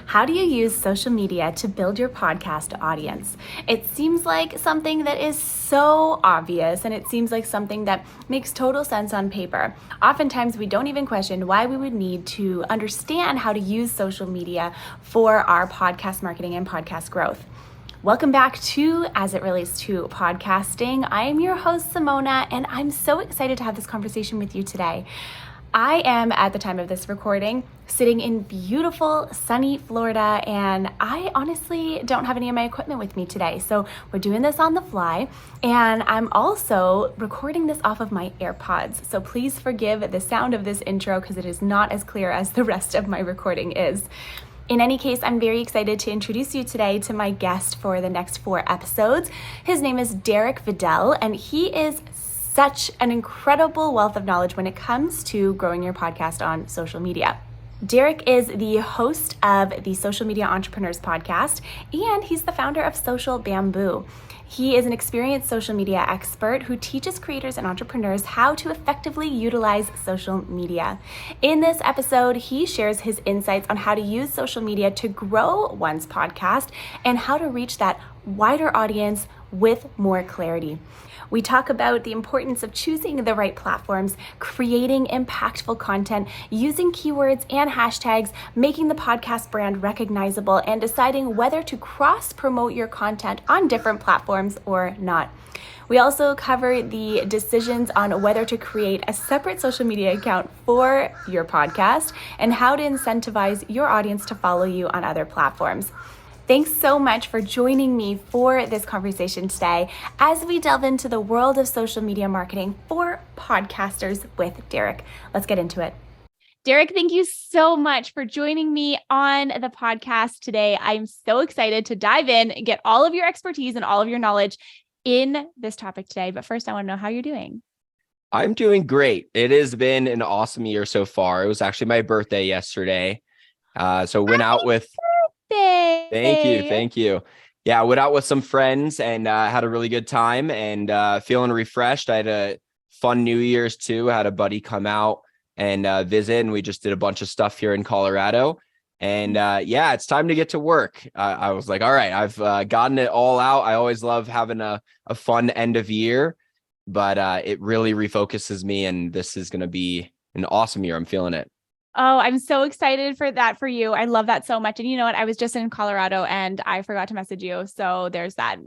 How do you use social media to build your podcast audience? It seems like something that is so obvious, and it seems like something that makes total sense on paper. Oftentimes, we don't even question why we would need to understand how to use social media for our podcast marketing and podcast growth. Welcome back to As It Relates to Podcasting. I am your host, Simona, and I'm so excited to have this conversation with you today. I am, at the time of this recording, sitting in beautiful, sunny Florida, and I honestly don't have any of my equipment with me today. So we're doing this on the fly, and I'm also recording this off of my AirPods. So please forgive the sound of this intro because it is not as clear as the rest of my recording is. In any case, I'm very excited to introduce you today to my guest for the next 4 episodes. His name is Derek Videll, and he is such an incredible wealth of knowledge when it comes to growing your podcast on social media. Derek is the host of the Social Media Entrepreneurs podcast, and he's the founder of Social Bamboo. He is an experienced social media expert who teaches creators and entrepreneurs how to effectively utilize social media. In this episode, he shares his insights on how to use social media to grow one's podcast and how to reach that wider audience with more clarity. We talk about the importance of choosing the right platforms, creating impactful content, using keywords and hashtags, making the podcast brand recognizable, and deciding whether to cross-promote your content on different platforms or not. We also cover the decisions on whether to create a separate social media account for your podcast and how to incentivize your audience to follow you on other platforms. Thanks so much for joining me for this conversation today as we delve into the world of social media marketing for podcasters with Derek. Let's get into it. Derek, thank you so much for joining me on the podcast today. I'm so excited to dive in and get all of your expertise and all of your knowledge in this topic today. But first, I want to know how you're doing. I'm doing great. It has been an awesome year so far. It was actually my birthday yesterday. So went out with... Thank you. Yeah, I went out with some friends and had a really good time and feeling refreshed. I had a fun New Year's too. I had a buddy come out and visit, and we just did a bunch of stuff here in Colorado. And yeah, it's time to get to work. I was like, all right, I've gotten it all out. I always love having a fun end of year, but it really refocuses me, and this is going to be an awesome year. I'm feeling it. Oh, I'm so excited for that for you. I love that so much. And you know what? I was just in Colorado and I forgot to message you. So there's that.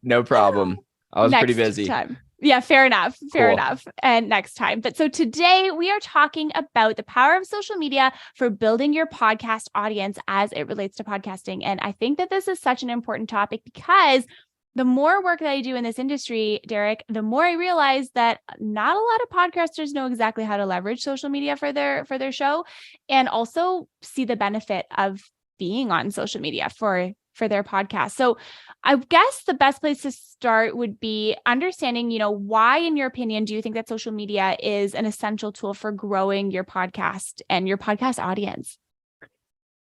No problem. I was pretty busy. Time. Yeah, fair enough. Fair enough. And next time. But so today we are talking about the power of social media for building your podcast audience as it relates to podcasting. And I think that this is such an important topic because the more work that I do in this industry, Derek, the more I realize that not a lot of podcasters know exactly how to leverage social media for their show, and also see the benefit of being on social media for their podcast. So I guess the best place to start would be understanding, why, in your opinion, do you think that social media is an essential tool for growing your podcast and your podcast audience?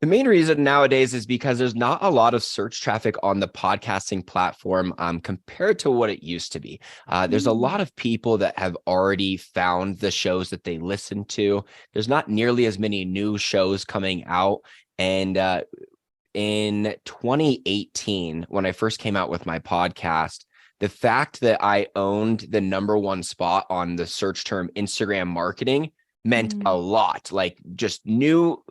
The main reason nowadays is because there's not a lot of search traffic on the podcasting platform compared to what it used to be. There's a lot of people that have already found the shows that they listen to. There's not nearly as many new shows coming out. And in 2018, when I first came out with my podcast, the fact that I owned the #1 spot on the search term Instagram marketing meant a lot. Like just new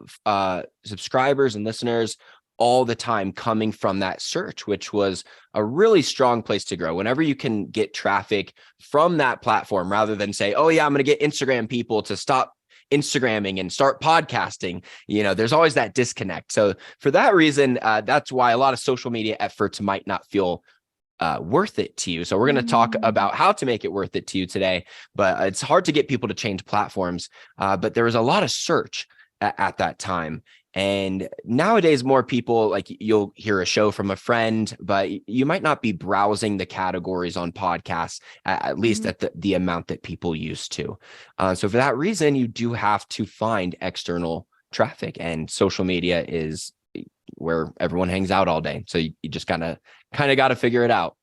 subscribers and listeners all the time coming from that search, which was a really strong place to grow. Whenever you can get traffic from that platform, rather than say, oh yeah, I'm going to get Instagram people to stop Instagramming and start podcasting, there's always that disconnect. So for that reason, that's why a lot of social media efforts might not feel worth it to you. So we're going to talk about how to make it worth it to you today, but it's hard to get people to change platforms. But there was a lot of search at that time. And nowadays, more people, like, you'll hear a show from a friend, but you might not be browsing the categories on podcasts, at least at the amount that people used to. So for that reason, you do have to find external traffic, and social media is where everyone hangs out all day. So you just kind of got to figure it out.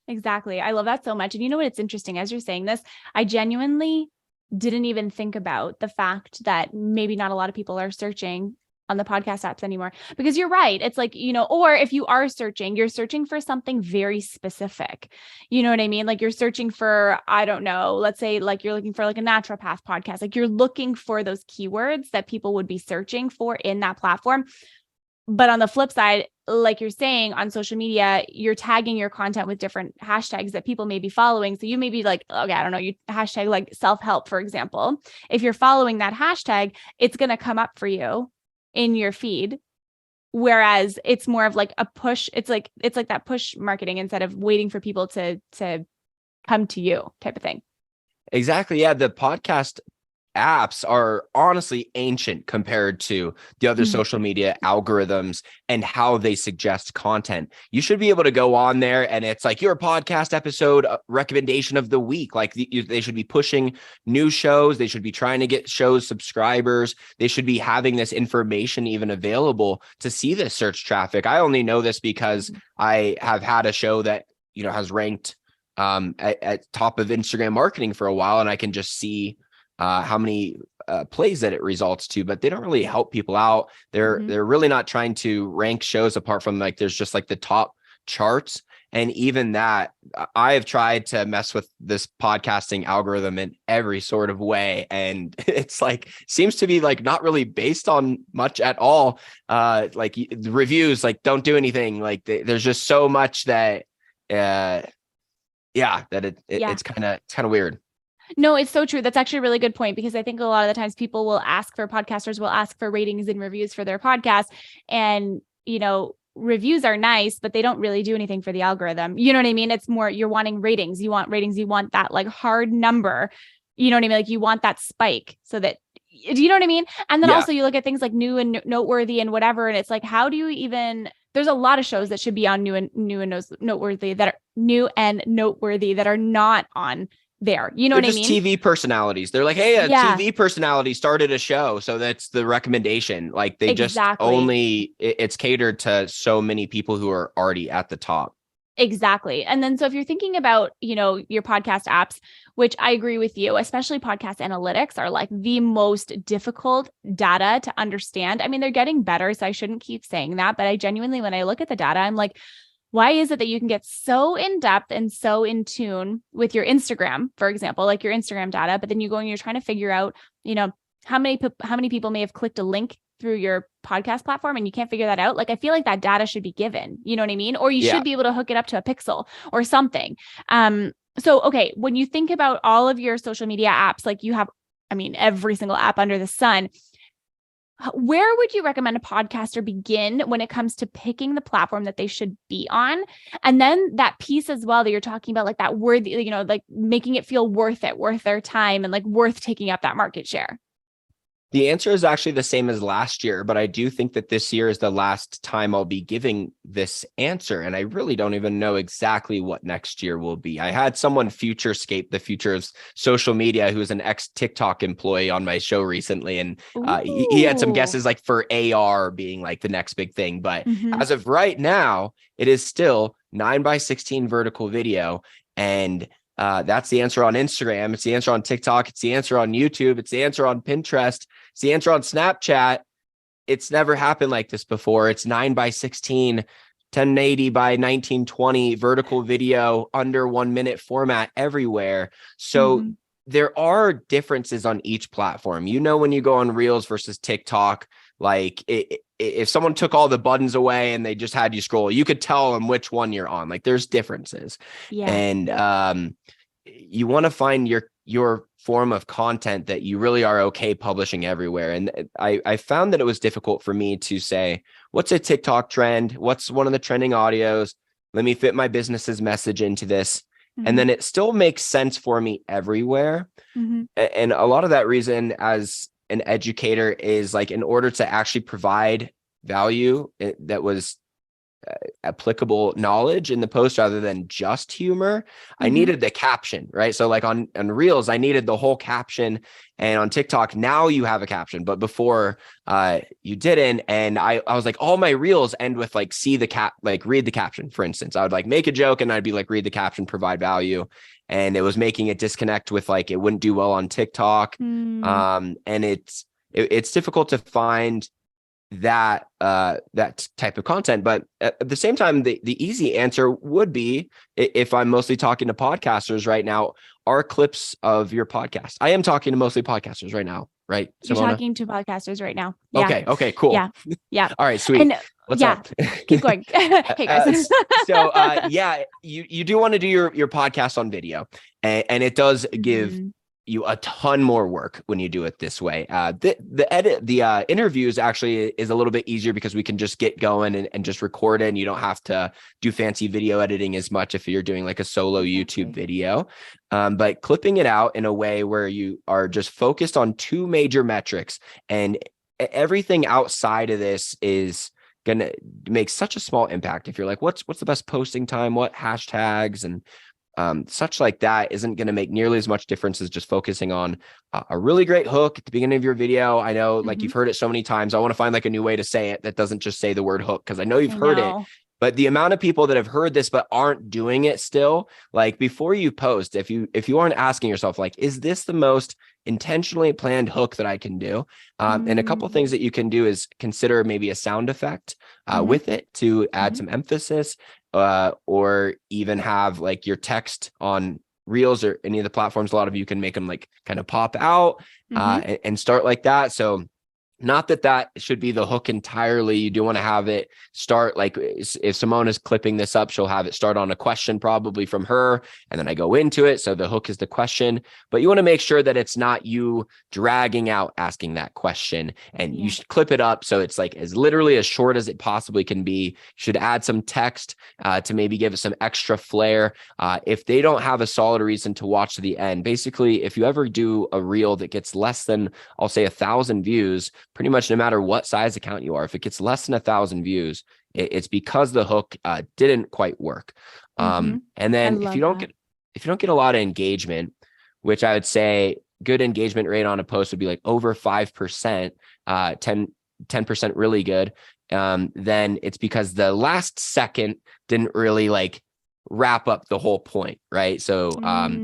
Exactly. I love that so much. And you know what? It's interesting as you're saying this, I genuinely didn't even think about the fact that maybe not a lot of people are searching on the podcast apps anymore, because you're right. It's like, or if you are searching, you're searching for something very specific. You know what I mean? Like you're searching for, I don't know, let's say like you're looking for like a naturopath podcast. Like you're looking for those keywords that people would be searching for in that platform. But on the flip side, like you're saying, on social media, you're tagging your content with different hashtags that people may be following. So you may be like, okay, I don't know, you hashtag like self-help, for example. If you're following that hashtag, it's going to come up for you in your feed. Whereas it's more of like a push. It's like that push marketing instead of waiting for people to come to you type of thing. Exactly. Yeah. The podcast apps are honestly ancient compared to the other social media algorithms and how they suggest content. You should be able to go on there and it's like your podcast episode recommendation of the week. Like they should be pushing new shows. They should be trying to get shows subscribers. They should be having this information even available to see this search traffic. I only know this because I have had a show that, has ranked at top of Instagram marketing for a while, and I can just see how many plays that it results to, but they don't really help people out. They're really not trying to rank shows apart from like there's just like the top charts. And even that, I have tried to mess with this podcasting algorithm in every sort of way. And it's like, seems to be like not really based on much at all. Like the reviews, like don't do anything. Like there's just so much that, it's kind of weird. No, it's so true. That's actually a really good point, because I think a lot of the times podcasters will ask for ratings and reviews for their podcast. And, reviews are nice, but they don't really do anything for the algorithm. You know what I mean? It's more, you're wanting ratings. You want ratings. You want that like hard number. You know what I mean? Like you want that spike so that, do you know what I mean? And then also you look at things like new and noteworthy and whatever. And it's like, how do you even, there's a lot of shows that should be on new and noteworthy that are new and noteworthy that are not on there. You know what I mean? TV personalities. They're like, hey, a TV personality started a show, so that's the recommendation. Like they just only, it's catered to so many people who are already at the top. Exactly. And then, so if you're thinking about, your podcast apps, which I agree with you, especially podcast analytics are like the most difficult data to understand. I mean, they're getting better, so I shouldn't keep saying that, but I genuinely, when I look at the data, I'm like, why is it that you can get so in depth and so in tune with your Instagram, for example, like your Instagram data, but then you go and you're trying to figure out, how many people may have clicked a link through your podcast platform, and you can't figure that out. Like, I feel like that data should be given, you know what I mean? Or you should be able to hook it up to a pixel or something. So, okay, when you think about all of your social media apps, like you have, every single app under the sun, where would you recommend a podcaster begin when it comes to picking the platform that they should be on? And then that piece as well that you're talking about, like that worthy, like making it feel worth their time and like worth taking up that market share. The answer is actually the same as last year, but I do think that this year is the last time I'll be giving this answer. And I really don't even know exactly what next year will be. I had someone futurescape the future of social media, who's an ex-TikTok employee, on my show recently. And he had some guesses like for AR being like the next big thing. But as of right now, it is still 9:16 vertical video. And that's the answer on Instagram. It's the answer on TikTok. It's the answer on YouTube. It's the answer on Pinterest. It's the answer on Snapchat. It's never happened like this before. It's 9:16, 1080 by 1920 vertical video, under 1 minute format everywhere. So there are differences on each platform. When you go on Reels versus TikTok, like if someone took all the buttons away and they just had you scroll, you could tell them which one you're on. Like there's differences. And you want to find your form of content that you really are okay publishing everywhere. And I found that it was difficult for me to say, what's a TikTok trend? What's one of the trending audios? Let me fit my business's message into this. And then it still makes sense for me everywhere. And a lot of that reason as an educator is like, in order to actually provide value that was applicable knowledge in the post rather than just humor, I needed the caption, right? So like on Reels, I needed the whole caption, and on TikTok, now you have a caption, but before you didn't. And I was like, all my Reels end with like, read the caption, for instance. I would like make a joke and I'd be like, read the caption, provide value. And it was making it disconnect with like, it wouldn't do well on TikTok. And it's difficult to find that type of content. But at the same time, the easy answer would be, if I'm mostly talking to podcasters right now, are clips of your podcast. I am talking to mostly podcasters right now, right, Simona? You're talking to podcasters right now. Yeah. Okay, cool. Yeah. Yeah. All right, sweet. And What's yeah, up? keep going. Hey guys. Yeah, you do want to do your podcast on video, and it does give you a ton more work when you do it this way. The interviews actually is a little bit easier because we can just get going and just record it, and you don't have to do fancy video editing as much if you're doing like a solo YouTube video. But clipping it out in a way where you are just focused on two major metrics, and everything outside of this is going to make such a small impact. If you're like, what's the best posting time, what hashtags and such like that isn't going to make nearly as much difference as just focusing on a really great hook at the beginning of your video. I know like you've heard it so many times. I want to find like a new way to say it that doesn't just say the word hook, because I know you've heard it. But the amount of people that have heard this but aren't doing it still, like before you post, if you aren't asking yourself, like, is this the most intentionally planned hook that I can do? And a couple of things that you can do is consider maybe a sound effect with it to add some emphasis, or even have like your text on Reels or any of the platforms. A lot of you can make them like kind of pop out and start like that. So not that should be the hook entirely. You do want to have it start like, if Simona's clipping this up, she'll have it start on a question probably from her, and then I go into it. So the hook is the question, but you want to make sure that it's not you dragging out asking that question, and you should clip it up so it's like as literally as short as it possibly can be. You should add some text to maybe give it some extra flair. If they don't have a solid reason to watch to the end, basically, if you ever do a reel that gets less than, I'll say 1,000 views, pretty much no matter what size account you are, if it gets less than 1,000 views, it's because the hook didn't quite work. And then if you don't get a lot of engagement, which I would say good engagement rate on a post would be like over 5%, 10% really good, then it's because the last second didn't really like wrap up the whole point, right? So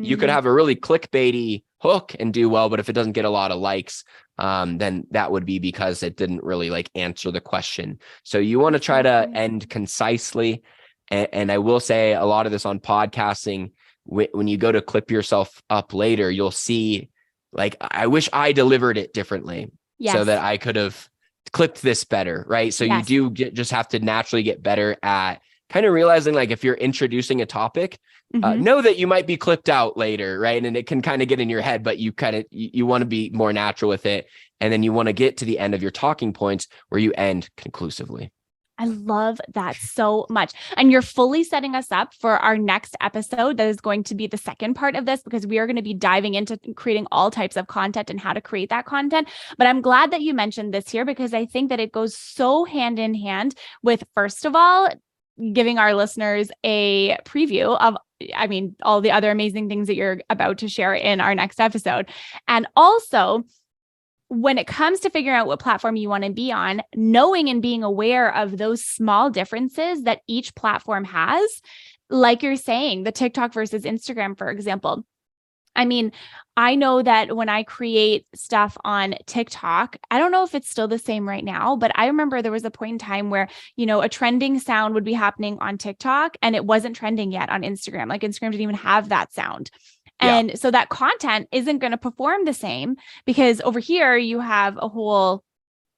you could have a really clickbaity hook and do well, but if it doesn't get a lot of likes, then that would be because it didn't really like answer the question. So you want to try to end concisely. And I will say a lot of this on podcasting, when you go to clip yourself up later, you'll see like, I wish I delivered it differently so that I could have clipped this better, right? So you do just have to naturally get better at kind of realizing, like, if you're introducing a topic, know that you might be clipped out later, right? And it can kind of get in your head, but you want to be more natural with it. And then you want to get to the end of your talking points where you end conclusively. I love that so much. And you're fully setting us up for our next episode. That is going to be the second part of this, because we are going to be diving into creating all types of content and how to create that content. But I'm glad that you mentioned this here, because I think that it goes so hand in hand with, first of all, giving our listeners a preview of, I mean, all the other amazing things that you're about to share in our next episode. And also, when it comes to figuring out what platform you want to be on, knowing and being aware of those small differences that each platform has, like you're saying, the TikTok versus Instagram, for example. I mean, I know that when I create stuff on TikTok, I don't know if it's still the same right now, but I remember there was a point in time where, you know, a trending sound would be happening on TikTok and it wasn't trending yet on Instagram. Like Instagram didn't even have that sound. And so that content isn't going to perform the same, because over here you have a whole,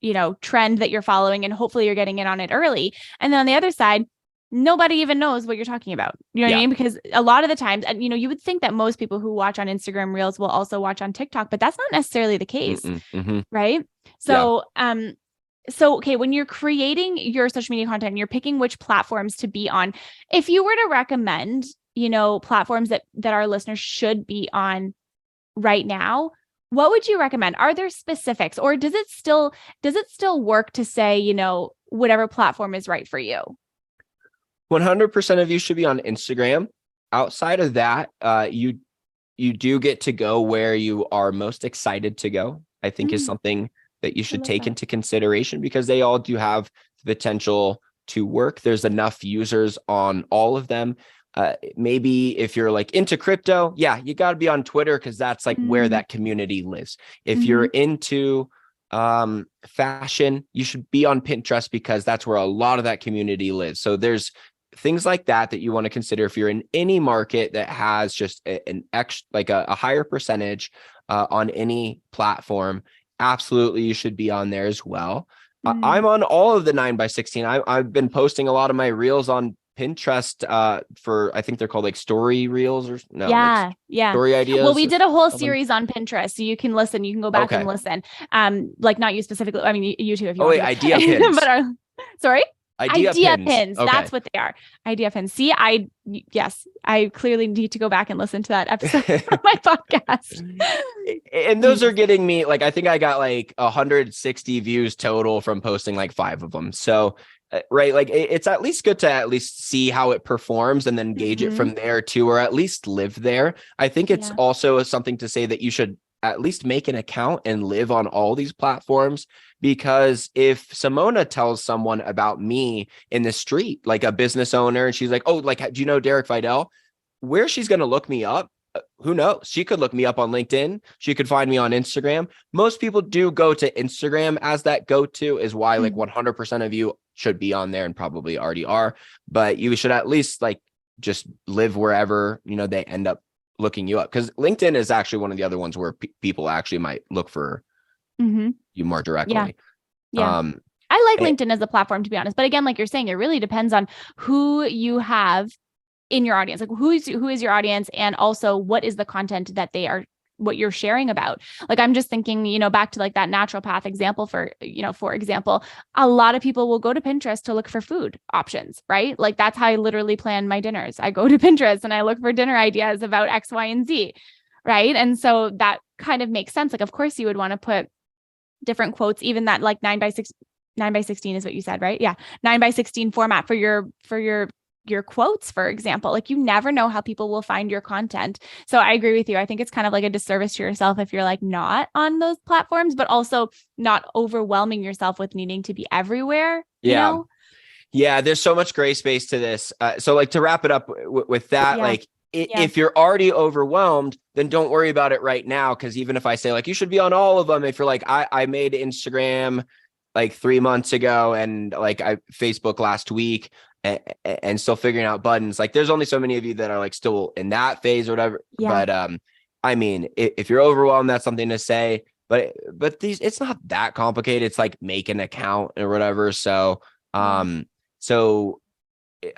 you know, trend that you're following, and hopefully you're getting in on it early. And then on the other side, nobody even knows what you're talking about. You know what I mean? Because a lot of the times, and you know, you would think that most people who watch on Instagram Reels will also watch on TikTok, but that's not necessarily the case, right? So, okay, when you're creating your social media content and you're picking which platforms to be on, if you were to recommend, you know, platforms that our listeners should be on right now, what would you recommend? Are there specifics, or does it still work to say, you know, whatever platform is right for you? 100% of you should be on Instagram. Outside of that, you do get to go where you are most excited to go, I think is something that you should take into consideration, because they all do have the potential to work. There's enough users on all of them. Maybe if you're like into crypto, you got to be on Twitter, because that's like where that community lives. If you're into fashion, you should be on Pinterest because that's where a lot of that community lives. So there's things like that you want to consider if you're in any market that has just an extra, like a higher percentage on any platform. Absolutely, you should be on there as well. I'm on all of the 9x16. I've been posting a lot of my reels on Pinterest for, I think they're called like story reels or no, Yeah. like Yeah. story ideas. Well, we did a whole something. series on Pinterest, so you can listen, you can go back and Okay. listen. Like not you specifically. I mean, you too, if you Oh want wait, to, idea pins. but sorry. Idea Idea pins. pins. Okay. That's what they are. Idea pins. See, yes, I clearly need to go back and listen to that episode of my podcast. And those are getting me, like, I think I got like 160 views total from posting like 5 of them. So, right. Like it's at least good to at least see how it performs and then gauge it from there too, or at least live there. I think it's also something to say that you should at least make an account and live on all these platforms, because if Simona tells someone about me in the street, like a business owner, and she's like, oh, like, do you know Derek Videll? Where she's going to look me up, who knows? She could look me up on LinkedIn. She could find me on Instagram. Most people do go to Instagram as that go-to, is why like 100% of you should be on there and probably already are, but you should at least like just live wherever, they end up looking you up, because LinkedIn is actually one of the other ones where people actually might look for you more directly. Yeah. I like LinkedIn as a platform, to be honest. But again, like you're saying, it really depends on who you have in your audience. Like who is your audience, and also what is the content that what you're sharing about. Like, I'm just thinking, back to like that naturopath example for example, a lot of people will go to Pinterest to look for food options, right? Like that's how I literally plan my dinners. I go to Pinterest and I look for dinner ideas about X, Y, and Z. Right. And so that kind of makes sense. Like, of course you would want to put different quotes, even that like 9x16 is what you said, right? Yeah. 9x16 format for your quotes, for example. Like you never know how people will find your content. So I agree with you. I think it's kind of like a disservice to yourself if you're like not on those platforms, but also not overwhelming yourself with needing to be everywhere. Yeah. Yeah. There's so much gray space to this. So like to wrap it up with that, like if you're already overwhelmed, then don't worry about it right now. Cause even if I say like, you should be on all of them, if you're like, I made Instagram like 3 months ago and like Facebook last week, and still figuring out buttons. Like there's only so many of you that are like still in that phase or whatever. Yeah. But I mean, if you're overwhelmed, that's something to say. But it's not that complicated. It's like make an account or whatever. So so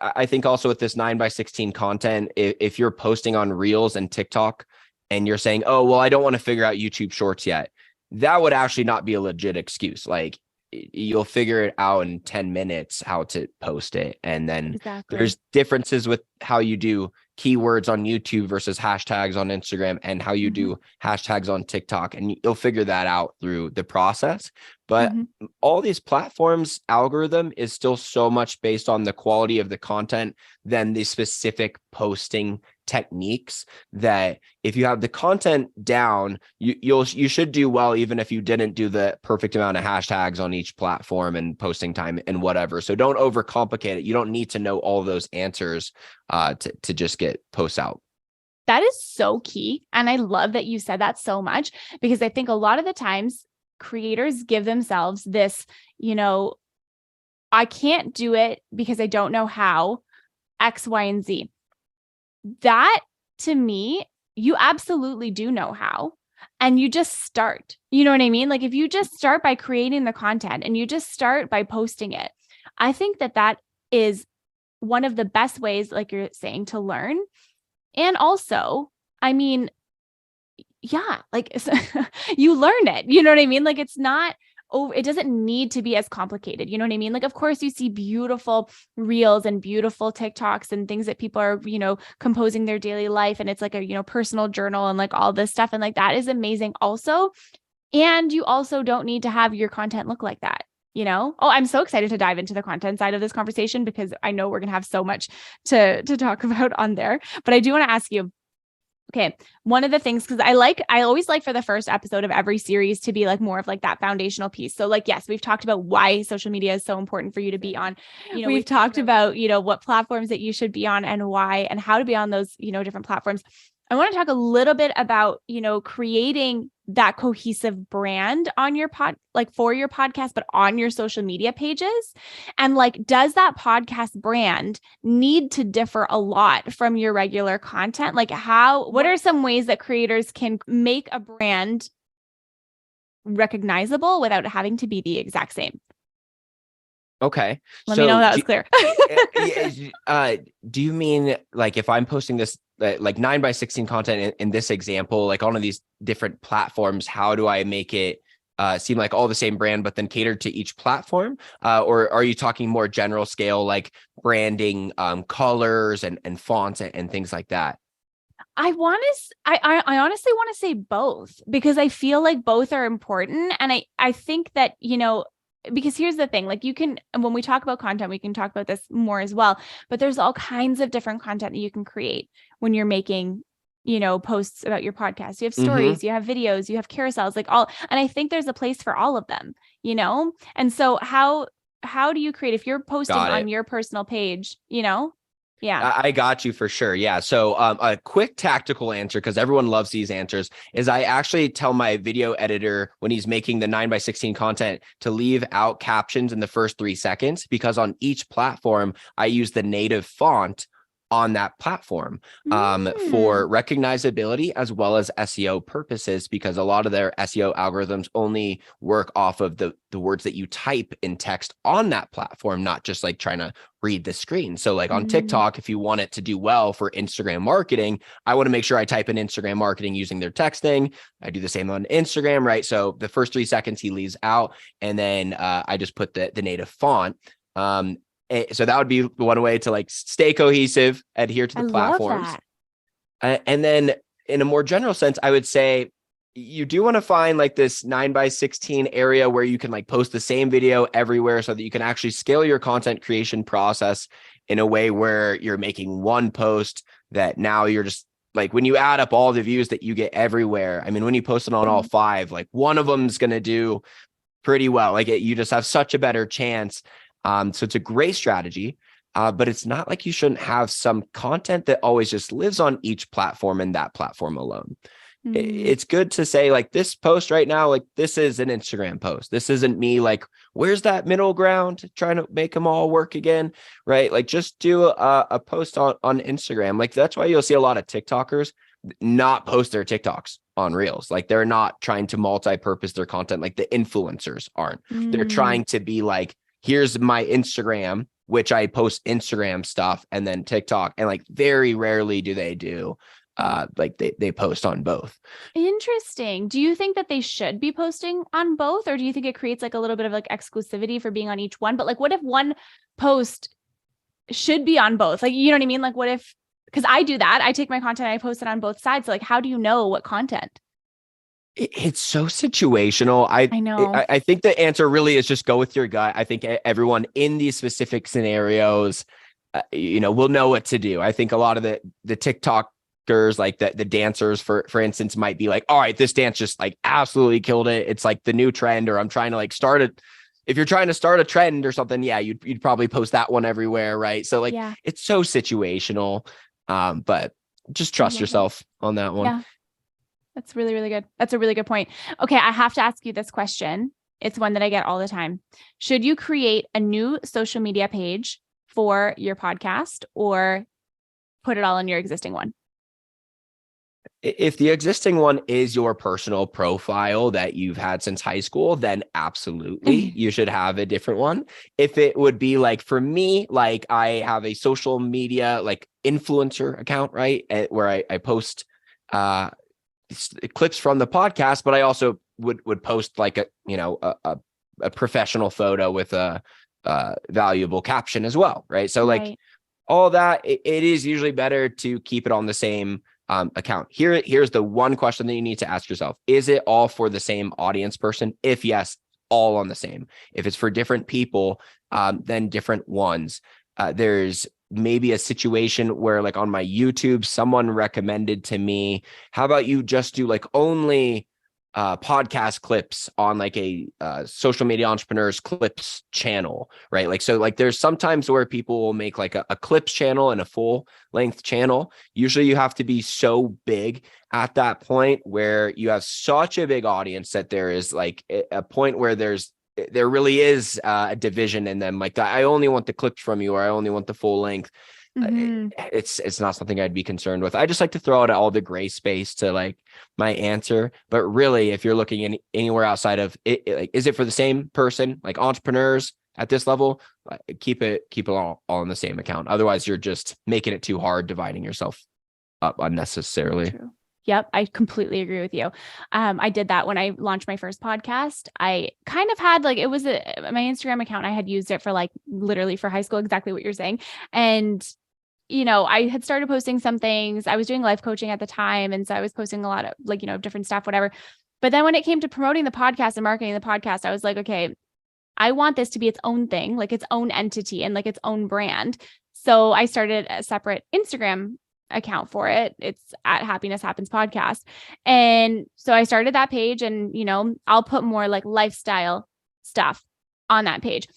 I think also with this 9x16 content, if you're posting on Reels and TikTok and you're saying, oh, well, I don't want to figure out YouTube Shorts yet, that would actually not be a legit excuse. Like you'll figure it out in 10 minutes how to post it. And then there's differences with how you do keywords on YouTube versus hashtags on Instagram, and how you do hashtags on TikTok. And you'll figure that out through the process. But all these platforms' algorithm is still so much based on the quality of the content than the specific posting techniques, that if you have the content down, you should do well, even if you didn't do the perfect amount of hashtags on each platform and posting time and whatever. So don't overcomplicate it. You don't need to know all those answers to just get posts out. That is so key. And I love that you said that so much, because I think a lot of the times creators give themselves this, I can't do it because I don't know how, X, Y, and Z. That, to me, you absolutely do know how, and you just start. You know what I mean? Like if you just start by creating the content and you just start by posting it, I think that is one of the best ways, like you're saying, to learn. And also, I mean, like you learn it. You know what I mean? Like it's not, it doesn't need to be as complicated. You know what I mean? Like, of course you see beautiful reels and beautiful TikToks and things that people are, composing their daily life. And it's like a, personal journal and like all this stuff. And like, that is amazing also. And you also don't need to have your content look like that. I'm so excited to dive into the content side of this conversation, because I know we're going to have so much to talk about on there. But I do want to ask you, okay, one of the things, because I always like for the first episode of every series to be like more of like that foundational piece. So like, yes, we've talked about why social media is so important for you to be on. We've talked about, what platforms that you should be on and why, and how to be on those, different platforms. I want to talk a little bit about, creating that cohesive brand on your for your podcast, but on your social media pages? And like, does that podcast brand need to differ a lot from your regular content? Like what are some ways that creators can make a brand recognizable without having to be the exact same? Okay. Let me know that was clear. Do you mean like if I'm posting this like 9x16 content in this example, like on these different platforms, how do I make it seem like all the same brand, but then catered to each platform? Or are you talking more general scale, like branding, colors and fonts and things like that? I honestly want to say both, because I feel like both are important. And I think that, because here's the thing, like when we talk about content, we can talk about this more as well, but there's all kinds of different content that you can create when you're making, posts about your podcast. You have stories, you have videos, you have carousels, and I think there's a place for all of them, And so how do you create, if you're posting on your personal page, Yeah, I got you for sure. Yeah. So a quick tactical answer, because everyone loves these answers, is I actually tell my video editor when he's making the 9x16 content to leave out captions in the first 3 seconds, because on each platform, I use the native font on that platform for recognizability as well as SEO purposes, because a lot of their SEO algorithms only work off of the words that you type in text on that platform, not just like trying to read the screen. So like on TikTok, if you want it to do well for Instagram marketing, I want to make sure I type in Instagram marketing using their texting. I do the same on Instagram, right? So the first 3 seconds he leaves out, and then I just put the native font. So that would be one way to like stay cohesive, adhere to the platforms. And then in a more general sense, I would say you do want to find like this 9x16 area where you can like post the same video everywhere, so that you can actually scale your content creation process in a way where you're making one post that now you're just like, when you add up all the views that you get everywhere, I mean, when you post it on all 5, like one of them is going to do pretty well. Like you just have such a better chance. So it's a great strategy, but it's not like you shouldn't have some content that always just lives on each platform and that platform alone. It's good to say like, this post right now, like this is an Instagram post. This isn't me like, where's that middle ground trying to make them all work again, right? Like just do a post on Instagram. Like that's why you'll see a lot of TikTokers not post their TikToks on Reels. Like they're not trying to multi-purpose their content like the influencers aren't. They're trying to be like, here's my Instagram, which I post Instagram stuff, and then TikTok. And like very rarely do they do like they post on both. Interesting. Do you think that they should be posting on both, or do you think it creates like a little bit of like exclusivity for being on each one? But like, what if one post should be on both? Like, you know what I mean? Like, what if, because I do that. I take my content, I post it on both sides. So like, how do you know what content? It's so situational. I know. I think the answer really is just go with your gut. I think everyone in these specific scenarios, will know what to do. I think a lot of the TikTokers, like the dancers, for instance, might be like, all right, this dance just like absolutely killed it. It's like the new trend, or I'm trying to like start it. If you're trying to start a trend or something, yeah, you'd probably post that one everywhere, right? So like, It's so situational, but just trust yourself on that one. Yeah. That's really, really good. That's a really good point. Okay, I have to ask you this question. It's one that I get all the time. Should you create a new social media page for your podcast, or put it all in your existing one? If the existing one is your personal profile that you've had since high school, then absolutely you should have a different one. If it would be like, for me, like I have a social media like influencer account, right? Where I post clips from the podcast, but I also would post like a professional photo with a valuable caption as well, right? So like all that, it is usually better to keep it on the same account. Here's the one question that you need to ask yourself: is it all for the same audience person? If yes, all on the same. If it's for different people, then different ones. There's maybe a situation where like on my YouTube, someone recommended to me, how about you just do like only podcast clips on like a social media entrepreneurs clips channel, right? Like, so like there's sometimes where people will make like a clips channel and a full length channel. Usually you have to be so big at that point where you have such a big audience that there is like a point where there really is a division in them. Like, I only want the clips from you, or I only want the full length. It's not something I'd be concerned with. I just like to throw out all the gray space to like my answer. But really, if you're looking anywhere outside of it, like, is it for the same person, like entrepreneurs at this level? Keep it all in the same account. Otherwise, you're just making it too hard, dividing yourself up unnecessarily. True. Yep. I completely agree with you. I did that when I launched my first podcast. I kind of had like, it was my Instagram account. I had used it for like literally for high school, exactly what you're saying. And I had started posting some things. I was doing life coaching at the time. And so I was posting a lot of like, different stuff, whatever. But then when it came to promoting the podcast and marketing the podcast, I was like, okay, I want this to be its own thing, like its own entity and like its own brand. So I started a separate Instagram account for it. It's at Happiness Happens Podcast. And so I started that page and, I'll put more like lifestyle stuff on that page.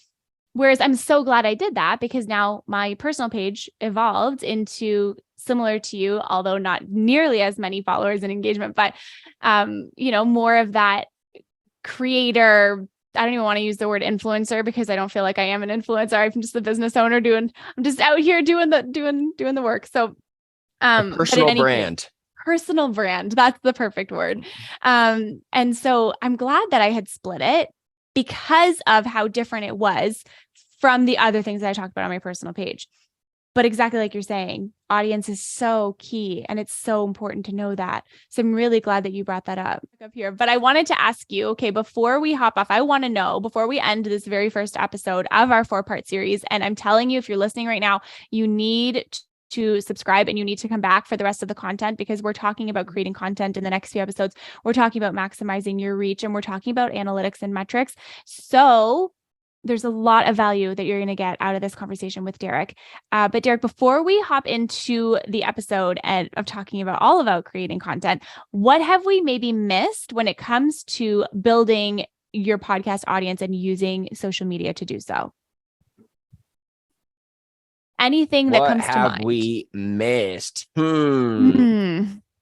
Whereas I'm so glad I did that because now my personal page evolved into similar to you, although not nearly as many followers and engagement, but, more of that creator. I don't even want to use the word influencer because I don't feel like I am an influencer. I'm just a business owner I'm just out here doing the work. So, personal brand. Personal brand. That's the perfect word. And so I'm glad that I had split it because of how different it was from the other things that I talked about on my personal page. But exactly like you're saying, audience is so key and it's so important to know that. So I'm really glad that you brought that up here. But I wanted to ask you, okay, before we hop off, I want to know, before we end this very first episode of our 4-part series, and I'm telling you, if you're listening right now, you need to subscribe and you need to come back for the rest of the content because we're talking about creating content in the next few episodes. We're talking about maximizing your reach and we're talking about analytics and metrics. So there's a lot of value that you're going to get out of this conversation with Derek. But Derek, before we hop into the episode of talking about all about creating content, what have we maybe missed when it comes to building your podcast audience and using social media to do so? Anything that comes to mind? What have we missed?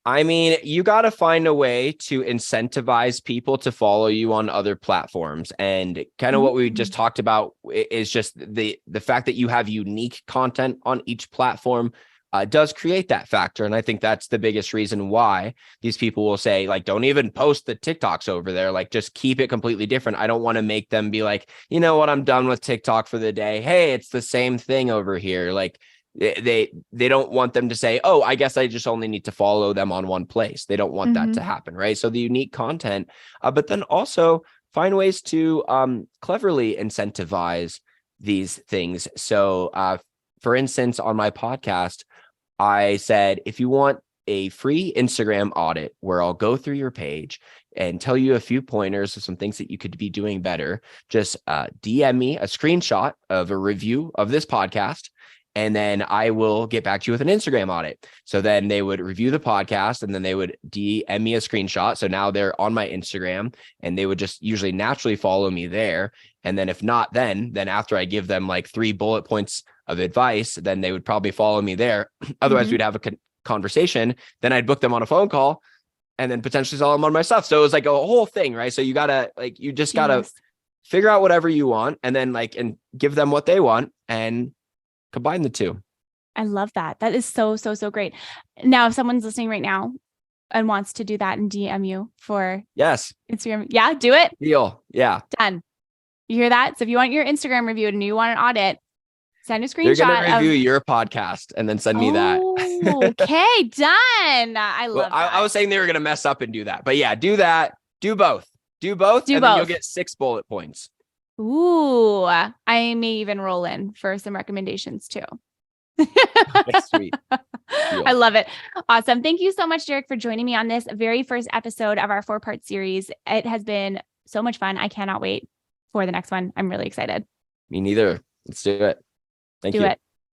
I mean, you got to find a way to incentivize people to follow you on other platforms. And kind of what we just talked about is just the fact that you have unique content on each platform does create that factor. And I think that's the biggest reason why these people will say, like, don't even post the TikToks over there. Like, just keep it completely different. I don't want to make them be like, you know what, I'm done with TikTok for the day. Hey, it's the same thing over here. Like, they don't want them to say, oh, I guess I just only need to follow them on one place. They don't want that to happen, right? So the unique content, but then also find ways to cleverly incentivize these things. So for instance, on my podcast, I said, if you want a free Instagram audit where I'll go through your page and tell you a few pointers of some things that you could be doing better, just DM me a screenshot of a review of this podcast. And then I will get back to you with an Instagram audit. So then they would review the podcast and then they would DM me a screenshot. So now they're on my Instagram and they would just usually naturally follow me there. And then if not, then after I give them like 3 bullet points of advice, then they would probably follow me there. Otherwise we'd have a conversation. Then I'd book them on a phone call and then potentially sell them on my stuff. So it was like a whole thing, right? So you just gotta figure out whatever you want and then and give them what they want and combine the two. I love that. That is so, so, so great. Now, if someone's listening right now and wants to do that and DM you for Instagram, do it. Deal. Yeah. Done. You hear that? So if you want your Instagram reviewed and you want an audit, send a screenshot. They're going to review your podcast and then send me that. Okay, done. I love that. I was saying they were going to mess up and do that, but yeah, do that. Do both. Then you'll get 6 bullet points. Ooh, I may even roll in for some recommendations too. Sweet. I love it. Awesome. Thank you so much, Derek, for joining me on this very first episode of our 4-part series. It has been so much fun. I cannot wait for the next one. I'm really excited. Me neither. Let's do it. Thank you.